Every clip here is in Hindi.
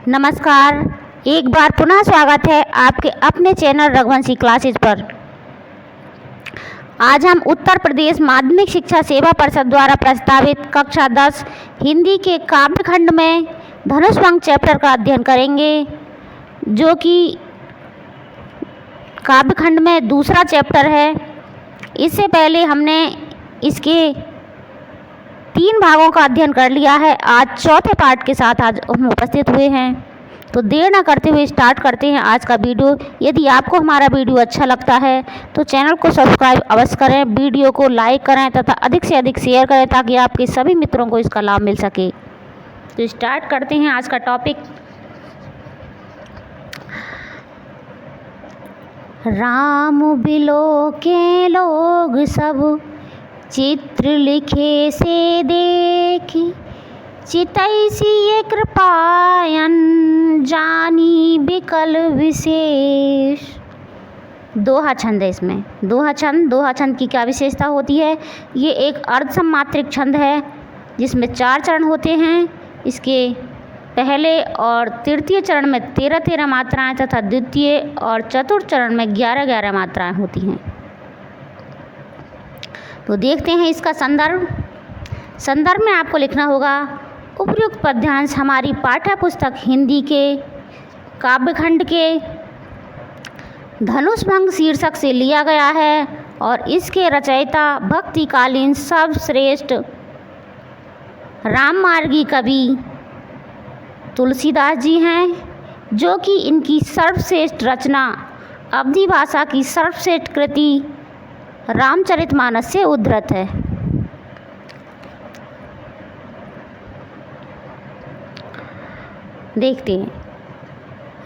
नमस्कार। एक बार पुनः स्वागत है आपके अपने चैनल रघुवंशी क्लासेज पर। आज हम उत्तर प्रदेश माध्यमिक शिक्षा सेवा परिषद द्वारा प्रस्तावित कक्षा 10 हिंदी के काव्यखंड में धनुष भंग चैप्टर का अध्ययन करेंगे, जो कि काव्यखंड में दूसरा चैप्टर है। इससे पहले हमने इसके 3 भागों का अध्ययन कर लिया है। आज चौथे पार्ट के साथ आज हम उपस्थित हुए हैं। तो देर न करते हुए स्टार्ट करते हैं आज का वीडियो। यदि आपको हमारा वीडियो अच्छा लगता है तो चैनल को सब्सक्राइब अवश्य करें, वीडियो को लाइक करें तथा अधिक से अधिक शेयर करें ताकि आपके सभी मित्रों को इसका लाभ मिल सके। तो स्टार्ट करते हैं आज का टॉपिक। राम बिलो के लोग सब चित्र लिखे से देखी, चितैसी ये कृपायन जानी बिकल विशेष। दोहा छंद है इसमें। दोहा छंद की क्या विशेषता होती है? ये एक अर्धसमात्रिक छंद है जिसमें 4 चरण होते हैं। इसके पहले और तृतीय चरण में 13-13 मात्राएं तथा द्वितीय और चतुर्थ चरण में 11-11 मात्राएं होती हैं। तो देखते हैं इसका संदर्भ में आपको लिखना होगा उपर्युक्त पद्यांश हमारी पाठ्य पुस्तक हिंदी के काव्यखंड के धनुष भंग शीर्षक से लिया गया है और इसके रचयिता भक्तिकालीन सर्वश्रेष्ठ राममार्गी कवि तुलसीदास जी हैं, जो कि इनकी सर्वश्रेष्ठ रचना अवधी भाषा की सर्वश्रेष्ठ कृति रामचरितमानस से उद्धृत है। देखते हैं।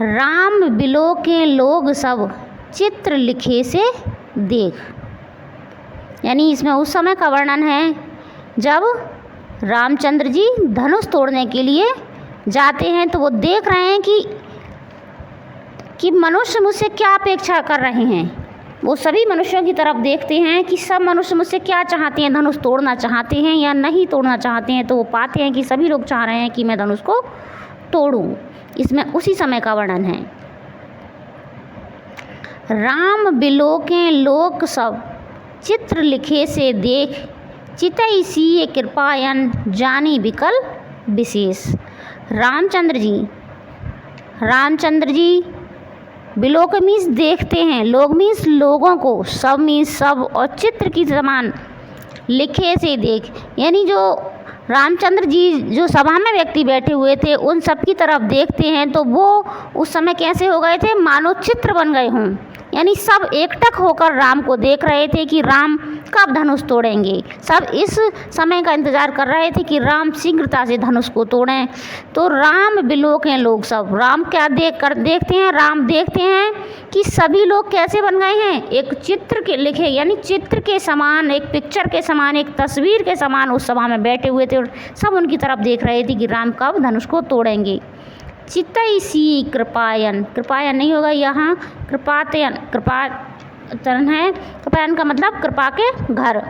राम बिलो के लोग सब चित्र लिखे से देख, यानी इसमें उस समय का वर्णन है जब रामचंद्र जी धनुष तोड़ने के लिए जाते हैं। तो वो देख रहे हैं कि मनुष्य मुझसे क्या अपेक्षा कर रहे हैं। वो सभी मनुष्यों की तरफ देखते हैं कि सब मनुष्य मुझसे क्या चाहते हैं, धनुष तोड़ना चाहते हैं या नहीं तोड़ना चाहते हैं। तो वो पाते हैं कि सभी लोग चाह रहे हैं कि मैं धनुष को तोड़ूं। इसमें उसी समय का वर्णन है। राम बिलो के लोक सब चित्र लिखे से देख, चितैसी ये कृपायन जानी बिकल विशेष। रामचंद्र जी बिलो के मीन्स देखते हैं, लोग मीन्स लोगों को, सब मीन्स सब, और चित्र की समान लिखे से देख, यानी जो रामचंद्र जी जो सभा में व्यक्ति बैठे हुए थे उन सब की तरफ देखते हैं तो वो उस समय कैसे हो गए थे, मानो चित्र बन गए हों। यानी सब एकटक होकर राम को देख रहे थे कि राम कब धनुष तोड़ेंगे। सब इस समय का इंतज़ार कर रहे थे कि राम शीघ्रता से धनुष को तोड़ें। तो राम बिलो के लोग सब, राम क्या देखते हैं, राम देखते हैं कि सभी लोग कैसे बन गए हैं, एक चित्र के लिखे, यानी चित्र के समान, एक पिक्चर के समान, एक तस्वीर के समान उस सभा में बैठे हुए थे और सब उनकी तरफ देख रहे थे कि राम कब धनुष को तोड़ेंगे। चितैसी कृपायन, कृपायन नहीं होगा यहाँ, कृपातयन है। कृपायन का मतलब कृपा के घर।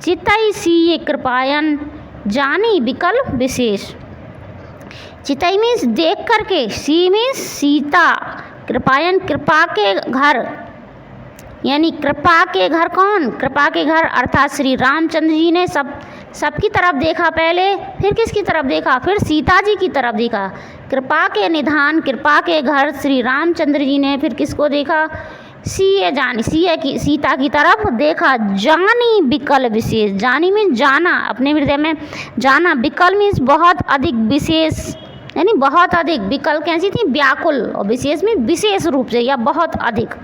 चितैसी ये कृपायन जानी बिकल विशेष। चितई मीन्स देख करके, सी मीन्स सीता, कृपायन कृपा के घर, यानी कृपा के घर कौन, कृपा के घर अर्थात श्री रामचंद्र जी ने सबकी तरफ देखा पहले, फिर किसकी तरफ देखा, फिर सीता जी की तरफ देखा। कृपा के निधान, कृपा के घर श्री रामचंद्र जी ने फिर किसको देखा, सीता की तरफ देखा। जानी बिकल विशेष, जानी मीन्स जाना, अपने हृदय में जाना, बिकल मीन्स बहुत अधिक, विशेष यानी बहुत अधिक, बिकल कैसी थी, व्याकुल, और विशेष में विशेष रूप से या बहुत अधिक।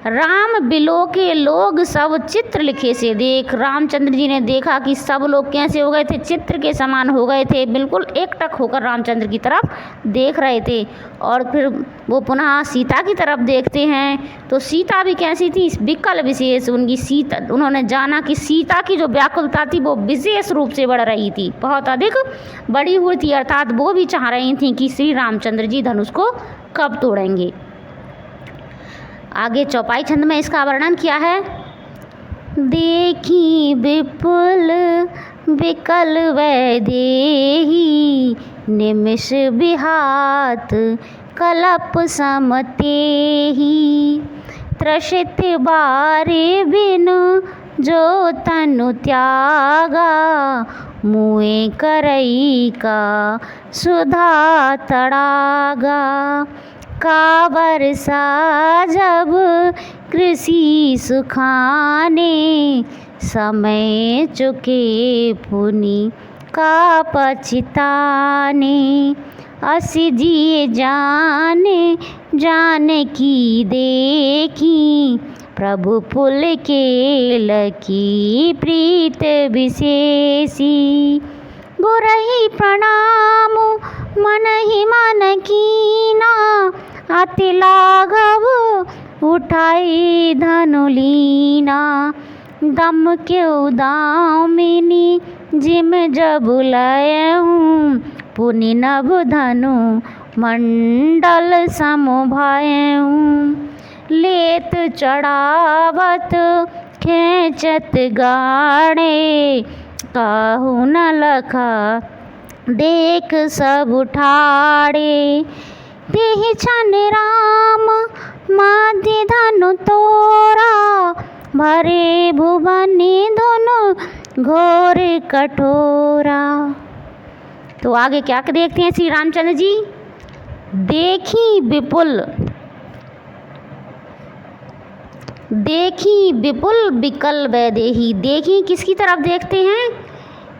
राम बिलो के लोग सब चित्र लिखे से देख, रामचंद्र जी ने देखा कि सब लोग कैसे हो गए थे, चित्र के समान हो गए थे, बिल्कुल एकटक होकर रामचंद्र की तरफ देख रहे थे। और फिर वो पुनः सीता की तरफ देखते हैं तो सीता भी कैसी थी, विकल विशेष, उनकी सीता, उन्होंने जाना कि सीता की जो व्याकुलता थी वो विशेष रूप से बढ़ रही थी, बहुत अधिक बड़ी हुई थी, अर्थात वो भी चाह रही थी कि श्री रामचंद्र जी धनुष को कब तोड़ेंगे। आगे चौपाई छंद में इसका वर्णन किया है। देखी विपुल विकल वैदेही निमिष बिहात कलप समते ही। त्रसित बारे बिन जो तनु त्यागा, मुए करई का सुधा तड़ागा। का बरसा जब कृषि सुखाने, समय चुके पुनि का पछताने। अस जिए जाने जाने की देखी, प्रभु पुल के लकी प्रीत विशेषी। गुरहि प्रणाम मन ही मन कीना, अति लाघव उठाई धनुलीना। दम क्यों दामिनी जिम जब लयऊँ, पुनि नभ धनु मंडल समभायऊँ। लेत चढ़ावत खेचत गाड़े, काहू न लखा देख सब ठाड़े। तेहि छन राम माध्य धनु तोरा, भरे भुवनि धुनु घोर कठोरा। तो आगे क्या देखते हैं श्री रामचंद्र जी। देखी विपुल बिकल वैदेही। देखी किसकी तरफ देखते हैं?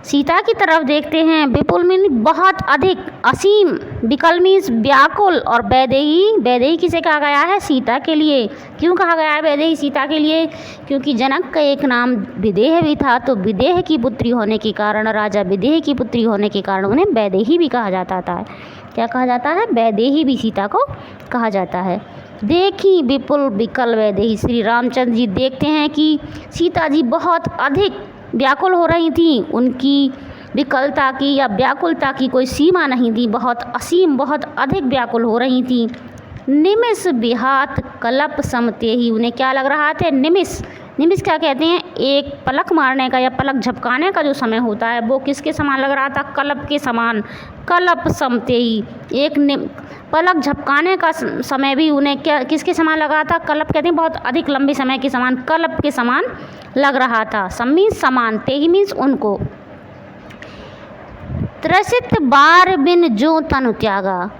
सीता की तरफ देखते हैं। विपुल मीन बहुत अधिक, असीम। बिकल मीन्स व्याकुल। और वैदेही किसे कहा गया है? सीता के लिए। क्यों कहा गया है वैदेही सीता के लिए? क्योंकि जनक का एक नाम विदेह भी था, तो विदेह की पुत्री होने के कारण, राजा विदेह की पुत्री होने के कारण उन्हें वैदेही भी कहा जाता था। क्या कहा जाता है? वैदेही भी सीता को कहा जाता है। देखी विपुल बिकल वैदेही। श्री रामचंद्र जी देखते हैं कि सीता जी बहुत अधिक व्याकुल हो रही थी। उनकी विकलता की या व्याकुलता की कोई सीमा नहीं थी, बहुत असीम, बहुत अधिक व्याकुल हो रही थी। निमिष बिहात कलप समते ही। उन्हें क्या लग रहा था? निमिष क्या कहते हैं? एक पलक मारने का या पलक झपकाने का जो समय होता है, वो किसके समान लग रहा था? कलप के समान। कलप समते ही, एक पलक झपकाने का समय भी उन्हें किसके समान लगा था? कलप कहते हैं बहुत अधिक लंबे समय के समान, कलप के समान लग रहा था। मीन्स समान, ते ही मीन्स उनको। त्रसित बार बिन जो तनु त्यागा।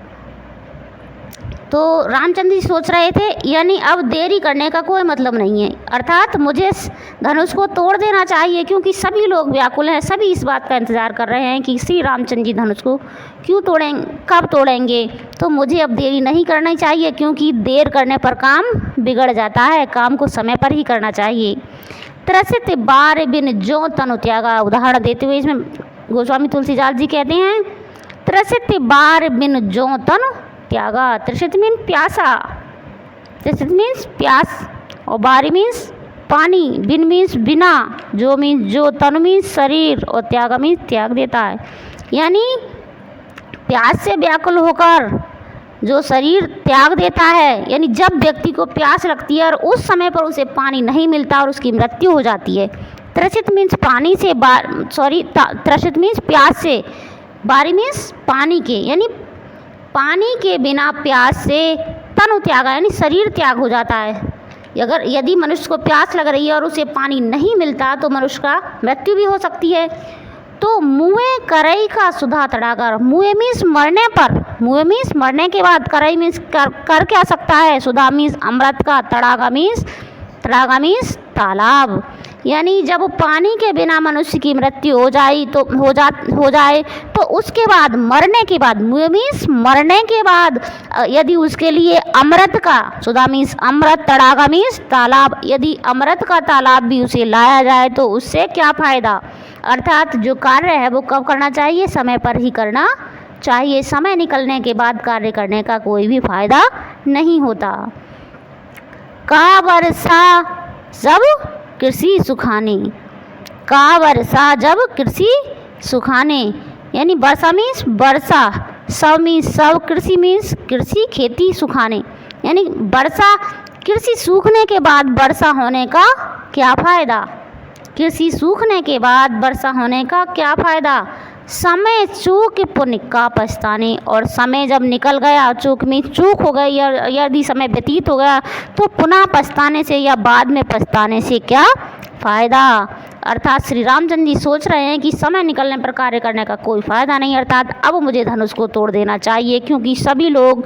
तो रामचंद्र जी सोच रहे थे, यानी अब देरी करने का कोई मतलब नहीं है, अर्थात मुझे धनुष को तोड़ देना चाहिए, क्योंकि सभी लोग व्याकुल हैं, सभी इस बात का इंतज़ार कर रहे हैं कि श्री रामचंद्र जी धनुष को क्यों तोड़ेंगे, कब तोड़ेंगे। तो मुझे अब देरी नहीं करनी चाहिए, क्योंकि देर करने पर काम बिगड़ जाता है, काम को समय पर ही करना चाहिए। त्रसित बार बिन जो तनु त्यागा। उदाहरण देते हुए इसमें गोस्वामी तुलसीदास जी कहते हैं, त्रसित बार बिन जो तनु त्यागा। त्रसित मीन प्यासा, त्रसित मीन्स प्यास, और बारी मीन्स पानी, बिन मीन्स बिना, जो मीन्स जो, तनु मीन्स शरीर, और त्यागा मीन्स त्याग देता है। यानी प्यास से व्याकुल होकर जो शरीर त्याग देता है, यानी जब व्यक्ति को प्यास लगती है और उस समय पर उसे पानी नहीं मिलता और उसकी मृत्यु हो जाती है। त्रसित मीन्स पानी से, त्रसित मीन्स प्यास से, बारी मीन्स पानी के, यानी पानी के बिना प्यास से तनु त्यागा, यानी शरीर त्याग हो जाता है। यदि मनुष्य को प्यास लग रही है और उसे पानी नहीं मिलता तो मनुष्य का मृत्यु भी हो सकती है। तो मुए करई का सुधा तड़ाकर। मुए मीन्स मरने पर, मुए मीन्स मरने के बाद, करई मीन्स कर क्या सकता है, सुधा मीन्स अमृत का, तड़ागा मीन्स तालाब। यानी जब पानी के बिना मनुष्य की मृत्यु हो जाए तो उसके बाद, मरने के बाद, मुए मीन्स मरने के बाद, यदि उसके लिए अमृत का, सुधा मीन्स अमृत, तड़ागा मीन्स तालाब, यदि अमृत का तालाब भी उसे लाया जाए तो उससे क्या फ़ायदा। अर्थात जो कार्य है वो कब करना चाहिए, समय पर ही करना चाहिए। समय निकलने के बाद कार्य करने का कोई भी फायदा नहीं होता। का वर्षा जब कृषि सुखाने, का वर्षा जब कृषि सुखाने, यानी वर्षा मीन्स वर्षा, सब मीन्स सब, कृषि मीन्स कृषि, खेती, सुखाने, यानी वर्षा, कृषि सूखने के बाद वर्षा होने का क्या फ़ायदा। कृषि सूखने के बाद वर्षा होने का क्या फ़ायदा। समय चूक पुण्य का पछताने, और समय जब निकल गया, चूक में चूक हो गई या यदि समय व्यतीत हो गया तो पुनः पछताने से या बाद में पछताने से क्या फ़ायदा। अर्थात श्री रामचंद्र जी सोच रहे हैं कि समय निकलने पर कार्य करने का कोई फ़ायदा नहीं, अर्थात अब मुझे धनुष को तोड़ देना चाहिए, क्योंकि सभी लोग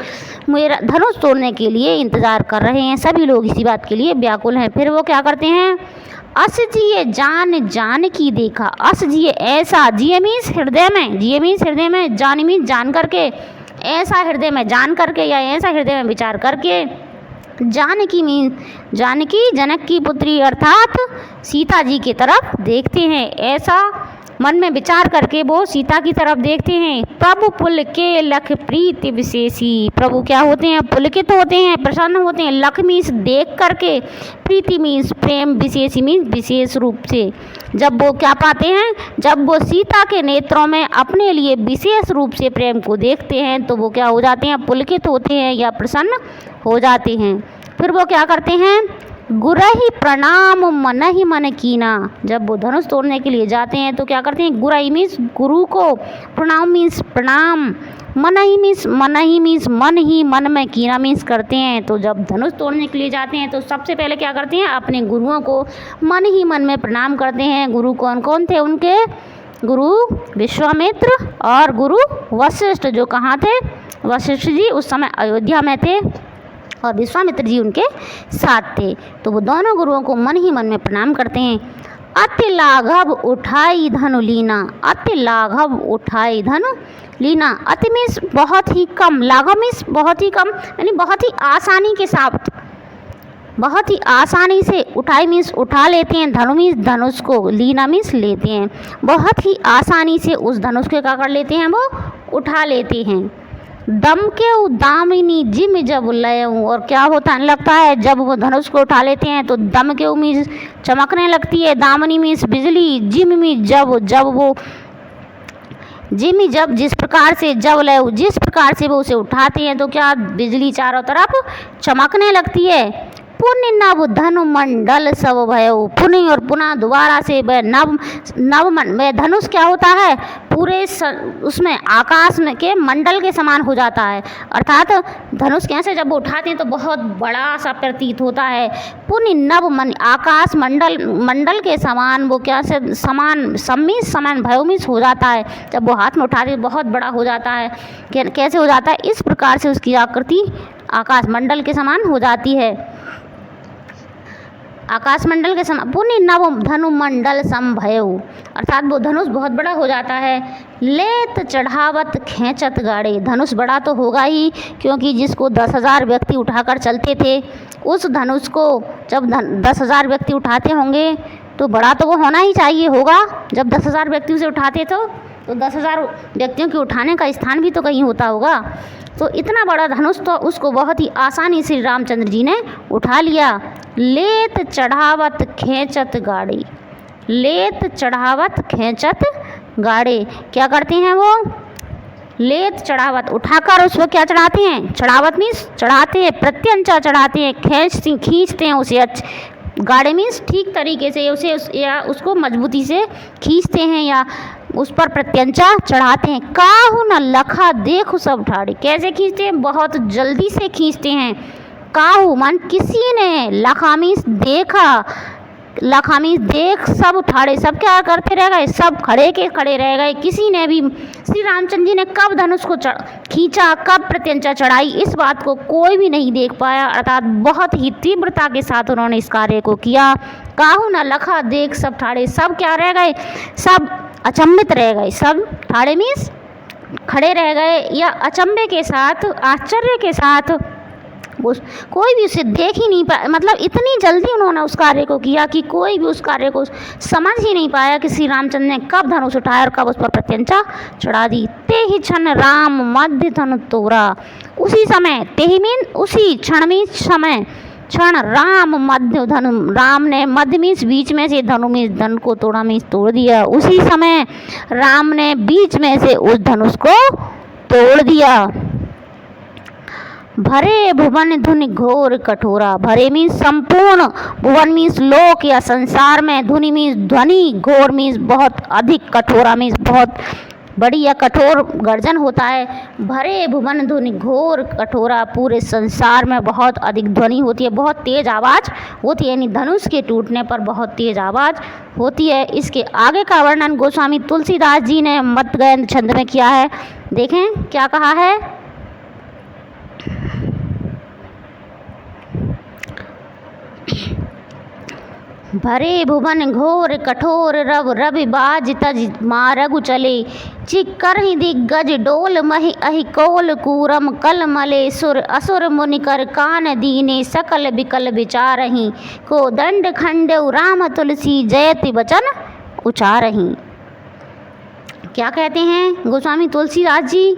मेरा धनुष तोड़ने के लिए इंतज़ार कर रहे हैं, सभी लोग इसी बात के लिए व्याकुल हैं। फिर वो क्या करते हैं, अस जिये जान जान की देखा, अस जिये ऐसा, जिये मीन्स हृदय में, जिये मीन्स हृदय में, जान मीन्स जान करके, ऐसा हृदय में जान करके या ऐसा हृदय में विचार करके, जानकी मीन्स जानकी जनक की पुत्री अर्थात सीता जी की तरफ देखते हैं, ऐसा मन में विचार करके वो सीता की तरफ देखते हैं। प्रभु पुल के लख प्रीति विशेषी, प्रभु क्या होते हैं, पुलकित होते हैं, प्रसन्न होते हैं, लख मीन्स देख करके, प्रीति मीन्स प्रेम, विशेषी मीन्स विशेष रूप से। जब वो क्या पाते हैं, जब वो सीता के नेत्रों में अपने लिए विशेष रूप से प्रेम को देखते हैं तो वो क्या हो जाते हैं, पुलकित होते हैं या प्रसन्न हो जाते हैं। फिर वो क्या करते हैं, गुरहि प्रणाम मन ही मन कीना, जब वो धनुष तोड़ने के लिए जाते हैं तो क्या करते हैं, गुरहि मीन्स गुरु को, प्रणाम मीन्स प्रणाम, मन ही मीन्स मन ही मन में कीना मीन्स करते हैं। तो जब धनुष तोड़ने के लिए जाते हैं तो सबसे पहले क्या करते हैं, अपने गुरुओं को मन ही मन में प्रणाम करते हैं। गुरु कौन कौन थे उनके, गुरु विश्वामित्र और गुरु वशिष्ठ, जो कहाँ थे, वशिष्ठ जी उस समय अयोध्या में थे और विश्वामित्र जी उनके साथ थे। तो वो दोनों गुरुओं को मन ही मन में प्रणाम करते हैं। अति लाघव उठाई धनु लीना, अति लाघव उठाई धनु लीना, अति मीन्स बहुत ही कम, लाघव मीन्स बहुत ही कम, यानी बहुत ही आसानी के साथ, बहुत ही आसानी से, उठाई मीन्स उठा लेते हैं, धनु मीन्स धनुष को, लीना मीन्स लेते हैं, बहुत ही आसानी से उस धनुष को क्या कर लेते हैं, वो उठा लेते हैं। दम के दामिनी जिम जब लय हूँ, और क्या होता लगता है, जब वो धनुष को उठा लेते हैं तो दम के मीन्स चमकने लगती है, दामिनी मीन्स बिजली, जिम मीन्स जब वो जिमी जब जिस प्रकार से, जब लय जिस प्रकार से वो उसे उठाते हैं तो क्या बिजली चारों तरफ चमकने लगती है। पुण्य नव धनु मंडल सब भयो, पुण्य और पुनः दोबारा से वह वह धनुष क्या होता है, पूरे उसमें आकाश में के मंडल के समान हो जाता है। अर्थात धनुष कैसे जब वो उठाते हैं तो बहुत बड़ा सा प्रतीत होता है। पुण्य नव मन आकाश मंडल के समान वो क्या से समान भयोमिस हो जाता है। जब वो हाथ में उठाते हैं बहुत बड़ा हो जाता है। कैसे हो जाता है, इस प्रकार से उसकी आकृति आकाश मंडल के समान हो जाती है। आकाश मंडल के समान पुण्य नव धनु मंडल संभयऊ, अर्थात वो धनुष बहुत बड़ा हो जाता है। लेत चढ़ावत खेचत गाड़े, धनुष बड़ा तो होगा ही, क्योंकि जिसको 10,000 व्यक्ति उठाकर चलते थे उस धनुष को जब 10,000 व्यक्ति उठाते होंगे तो बड़ा तो वो होना ही चाहिए होगा। जब 10,000 व्यक्ति उसे उठाते तो 10,000 व्यक्तियों के उठाने का स्थान भी तो कहीं होता होगा। तो इतना बड़ा धनुष तो उसको बहुत ही आसानी से रामचंद्र जी ने उठा लिया। लेत चढ़ावत खेचत गाड़ी, लेत चढ़ावत खेचत गाड़े, क्या करते हैं वो, लेत चढ़ावत उठाकर उसको क्या चढ़ाते हैं, चढ़ावत मीन्स चढ़ाते हैं, प्रत्यंचा चढ़ाते हैं, खींचते हैं उसे, गाड़े मीन्स ठीक तरीके से उसे या उसको मजबूती से खींचते हैं या उस पर प्रत्यंचा चढ़ाते हैं। काहू न लखा देखो सब ठाड़े, कैसे खींचते हैं, बहुत जल्दी से खींचते हैं। काहू मन किसी ने, लखा मीन्स देखा, लखा मीन्स देख, सब ठाड़े, सब क्या करते रह गए, सब खड़े के खड़े रह गए। किसी ने भी, श्री रामचंद्र जी ने कब धनुष को खींचा, कब प्रत्यंचा चढ़ाई, इस बात को कोई भी नहीं देख पाया। अर्थात बहुत ही तीव्रता के साथ उन्होंने इस कार्य को किया। काहू न लखा देख सब ठाड़े, सब क्या रह गए, सब अचंभित रह गए, सब ठाड़े मीन्स खड़े रह गए या अचंभे के साथ, आश्चर्य के साथ, कोई भी उसे देख ही नहीं पाया। मतलब इतनी जल्दी उन्होंने उस कार्य को किया कि कोई भी उस कार्य को समझ ही नहीं पाया कि श्री रामचंद्र ने कब धनुष उठाया और कब उस पर प्रत्यंचा चढ़ा दी। ते ही क्षण राम मध्य धनु तोड़ा, उसी समय, ते ही मीन उसी क्षण में, समय क्षण राम मध्य धनु, राम ने मध्य मीन्स बीच में से, धनु मीन्स धन को तोड़ा मीन्स तोड़ दिया। उसी समय राम ने बीच में से उस धनुष को तोड़ दिया। भरे भुवन धुनि घोर कठोरा, भरे मीन्स संपूर्ण, भुवन मीन्स लोक या संसार में, धुनि मीन्स ध्वनि, घोर मीन्स बहुत अधिक, कठोरा मीन्स बहुत बड़ी या कठोर गर्जन होता है। भरे भुवन ध्वनि घोर कठोरा, पूरे संसार में बहुत अधिक ध्वनि होती है, बहुत तेज़ आवाज़ होती है, यानी धनुष के टूटने पर बहुत तेज़ आवाज़ होती है। इसके आगे का वर्णन गोस्वामी तुलसीदास जी ने मतगयंत छंद में किया है। देखें क्या कहा है। भरे भुवन घोर कठोर, रव रवि बाज तज मारगु चले, चिक्कर ही दिग्गज डोल महि अहि कोल, कूरम कल मले सुर असुर मुनिकर, कान दीने सकल बिकल विचारहि, को दंड खंडेउ राम तुलसी जयति वचन उचारहि। क्या कहते हैं गोस्वामी तुलसीदास जी।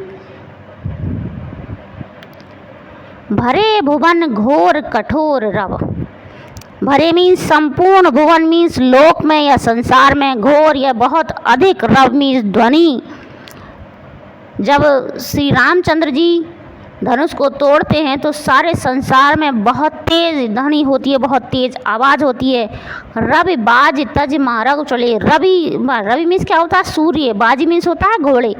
भरे भुवन घोर कठोर रव, भरे मीन्स संपूर्ण, भुवन मीन्स लोक में या संसार में, घोर या बहुत अधिक, रव मीन्स ध्वनि। जब श्री रामचंद्र जी धनुष को तोड़ते हैं तो सारे संसार में बहुत तेज ध्वनि होती है, बहुत तेज आवाज़ होती है। रवि बाज तज मारग चले, रवि मीन्स क्या होता है, सूर्य, बाजी मीन्स होता है घोड़े,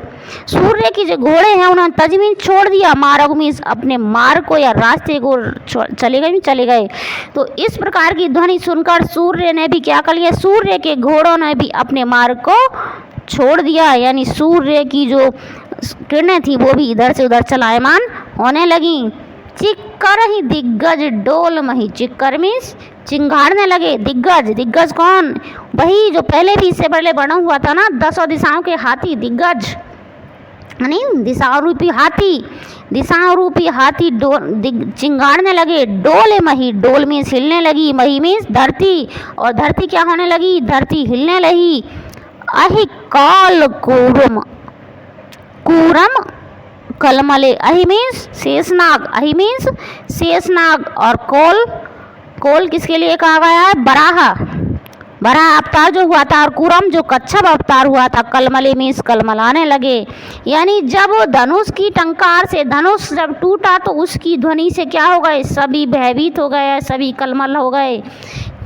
सूर्य की जो घोड़े हैं उन्होंने तज मीन्स छोड़ दिया, मारग मीन्स अपने मार्ग को या रास्ते को चले गए। तो इस प्रकार की ध्वनि सुनकर सूर्य ने भी क्या कर लिया, सूर्य के घोड़ों ने भी अपने मार्ग को छोड़ दिया, यानी सूर्य की जो किरणें थी वो भी इधर से उधर चलायमान होने लगी। चिक्कर ही दिग्गज डोल मही, चिक्कर मीन्स चिंगाड़ने लगे, दिग्गज, दिग्गज कौन, वही जो पहले भी इससे पहले बना हुआ था ना, 10 दिशाओं के हाथी, दिग्गज यानी दिशा रूपी हाथी, दिशा रूपी हाथी चिंगाड़ने लगे। डोल मही, डोल मीन्स हिलने लगी, मही मीन्स धरती, और धरती क्या होने लगी, धरती हिलने लगी। अहि काल कूरम, कूरम कलमले, अहि मीन्स शेषनाग, अहि मीन्स शेषनाग, और कोल, कोल किसके लिए कहा गया है, बराह, बराह अवतार जो हुआ था, और कूरम जो कच्छप अवतार हुआ था, कलमले मीन्स कलमलाने लगे। यानी जब धनुष की टंकार से धनुष जब टूटा तो उसकी ध्वनि से क्या हो गए, सभी भयभीत हो गए, सभी कलमल हो गए।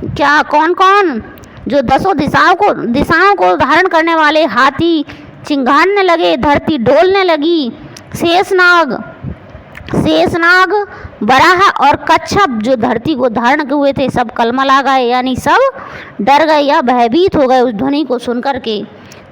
क्या, कौन कौन, जो 10 दिशाओं को धारण करने वाले हाथी चिंगाड़ने लगे, धरती डोलने लगी, शेषनाग, बराह और कच्छप जो धरती को धारण हुए थे सब कलमला गए, यानी सब डर गए या भयभीत हो गए उस ध्वनि को सुनकर के।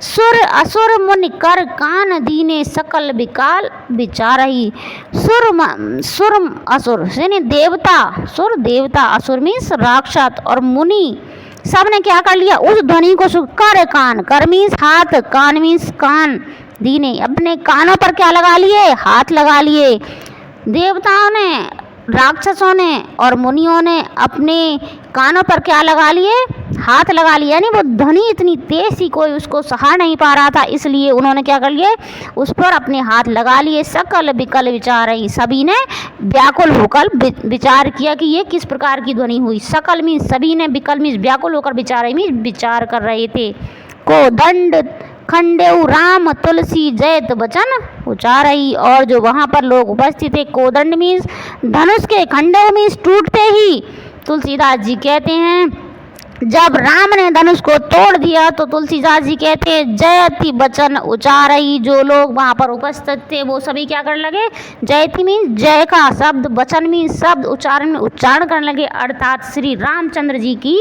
सुर असुर मुनि कर, कान दीने सकल विकाल विचारहि, सुर असुर यानी देवता, सुर देवता, असुर मीन्स राक्षस, और मुनि सब ने क्या कर लिया, उस ध्वनि को सुन कर, कान, कर मीन्स हाथ, कान मीन्स कान, दीने अपने कानों पर क्या लगा लिए, हाथ लगा लिए। देवताओं ने, राक्षसों ने और मुनियों ने अपने कानों पर क्या लगा लिए, हाथ लगा लिए, यानी वो ध्वनि इतनी तेज थी कोई उसको सहा नहीं पा रहा था, इसलिए उन्होंने क्या कर लिए, उस पर अपने हाथ लगा लिए। सकल विकल विचार, सभी ने व्याकुल होकर विचार किया कि ये किस प्रकार की ध्वनि हुई। सकल मीन्स सभी ने, विकल मीन्स व्याकुल होकर विचार कर रहे थे। को दंड खंडेउ राम तुलसी जयत वचन उचारहि, और जो वहाँ पर लोग उपस्थित थे, कोदंड मीन्स धनुष के, खंडेउ मीन्स टूटते ही, तुलसीदास जी कहते हैं जब राम ने धनुष को तोड़ दिया तो तुलसीदास जी कहते हैं जयति वचन उचारहि, जो लोग वहाँ पर उपस्थित थे वो सभी क्या करने लगे, जयति मीन्स जय का शब्द, वचन मीन्स शब्द, उच्चारण करने लगे, अर्थात श्री रामचंद्र जी की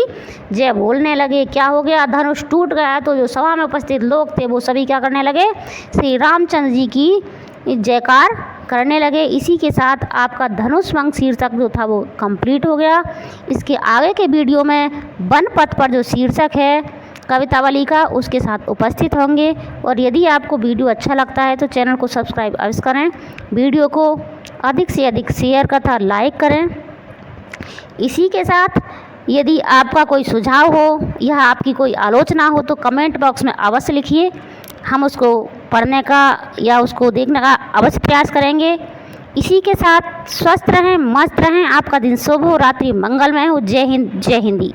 जय बोलने लगे। क्या हो गया, धनुष टूट गया तो जो सभा में उपस्थित लोग थे वो सभी क्या करने लगे, श्री रामचंद्र जी की जयकार करने लगे। इसी के साथ आपका धनुष वंश शीर्षक जो था वो कंप्लीट हो गया। इसके आगे के वीडियो में वन पथ पर जो शीर्षक है कवितावली का उसके साथ उपस्थित होंगे। और यदि आपको वीडियो अच्छा लगता है तो चैनल को सब्सक्राइब अवश्य करें, वीडियो को अधिक से अधिक शेयर तथा लाइक करें। इसी के साथ यदि आपका कोई सुझाव हो या आपकी कोई आलोचना हो तो कमेंट बॉक्स में अवश्य लिखिए, हम उसको पढ़ने का या उसको देखने का अवश्य प्रयास करेंगे। इसी के साथ स्वस्थ रहें, मस्त रहें, आपका दिन शुभ हो, रात्रि मंगलमय हो। जय हिंद, जय हिंदी।